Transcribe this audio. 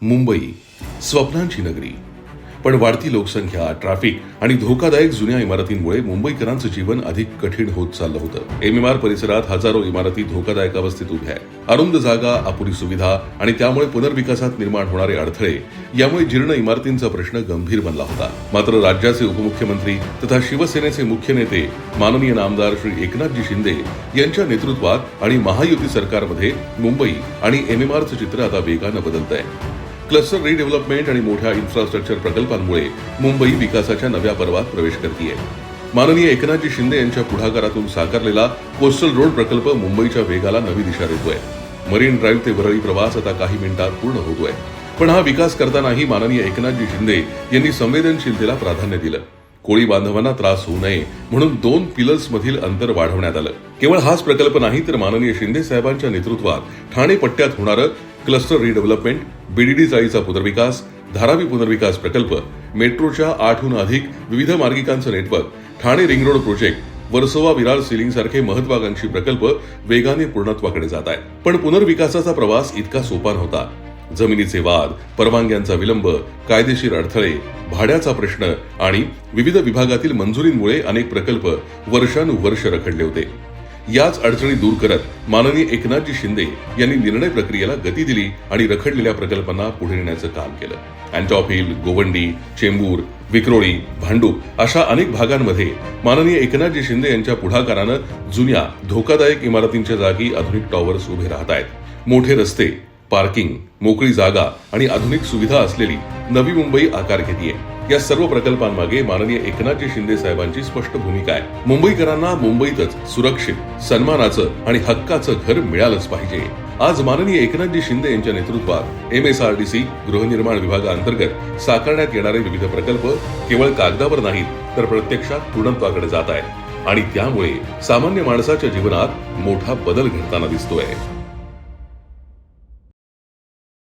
मुंबई स्वप्नांची नगरी, पण वाढती लोकसंख्या, ट्रॅफिक आणि धोकादायक जुन्या इमारतींमुळे मुंबईकरांचं जीवन अधिक कठीण होत चाललं होतं. एमएमआर परिसरात हजारो इमारती धोकादायक अवस्थेत उभ्या आहेत. अरुंद जागा, अपुरी सुविधा आणि त्यामुळे पुनर्विकासात निर्माण होणारे अडथळे यामुळे जीर्ण इमारतींचा प्रश्न गंभीर बनला होता. मात्र राज्याचे उपमुख्यमंत्री तथा शिवसेनेचे मुख्य नेते माननीय नामदार श्री एकनाथजी शिंदे यांच्या नेतृत्वात आणि महायुती सरकारमध्ये मुंबई आणि एमएमआरचं चित्र आता वेगानं बदलत आहे. क्लस्टर रिडेव्हलपमेंट आणि मोठ्या इन्फ्रास्ट्रक्चर प्रकल्पांमुळे मुंबई विकासाच्या नव्या पर्वात प्रवेश करतेय. माननीय एकनाथजी शिंदे यांच्या पुढाकारातून साकारलेला कोस्टल रोड प्रकल्प मुंबईच्या वेगाला नवी दिशा देतोय. मरीन ड्राईव्ह ते वरळी प्रवास आता काही मिनिटात पूर्ण होतोय. पण हा विकास करतानाही माननीय एकनाथजी शिंदे यांनी संवेदनशीलतेला प्राधान्य दिलं. कोळी बांधवांना त्रास होऊ नये म्हणून 2 पिलर्स मधील अंतर वाढवण्यात आलं. केवळ हाच प्रकल्प नाही तर माननीय शिंदे साहेबांच्या नेतृत्वात ठाणे पट्ट्यात होणारं क्लस्टर रिडेव्हलपमेंट, बीडीडी चाळीचा पुनर्विकास, धारावी पुनर्विकास प्रकल्प, मेट्रोच्या 8हून अधिक विविध मार्गिकांचं network, Thane ring road project, Versova Virar sea link सारखे महत्वाकांक्षी प्रकल्प वेगाने पूर्णत्वाकडे जात आहेत. पण पुनर्विकासाचा प्रवास इतका सोपा नव्हता. जमिनीचे वाद, परवानग्यांचा विलंब, कायदेशीर अडथळे, भाड्याचा प्रश्न आणि विविध विभागातील मंजुरींमुळे अनेक प्रकल्प वर्षानुवर्ष रखडले होते. याच अडचणी दूर करत माननीय एकनाथजी शिंदे यांनी निर्णय प्रक्रियेला गती दिली आणि रखडलेल्या प्रकल्पांना पुढे नेण्याचं काम केलं. अँटॉप हिल, गोवंडी, चेंबूर, विक्रोळी, भांडूप अशा अनेक भागांमध्ये माननीय एकनाथजी शिंदे यांच्या पुढाकारानं जुन्या धोकादायक इमारतींच्या जागी आधुनिक टॉवर्स उभे राहत आहेत. मोठे रस्ते, पार्किंग, मोकळी जागा आणि आधुनिक सुविधा असलेली नवी मुंबई आकार घेतेय. या सर्व प्रकल्पांमागे माननीय एकनाथजी शिंदे साहेबांची स्पष्ट भूमिका आहे. मुंबईकरांना मुंबईतच सुरक्षित, सन्मानाचं आणि हक्काचं घर मिळालंच पाहिजे. आज माननीय एकनाथजी शिंदे यांच्या नेतृत्वात एमएसआरडीसी गृहनिर्माण विभागाअंतर्गत साकारण्यात येणारे विविध प्रकल्प केवळ कागदावर नाहीत तर प्रत्यक्षात पूर्णत्वाकडे जात आहेत आणि त्यामुळे सामान्य माणसाच्या जीवनात मोठा बदल घडताना दिसतोय.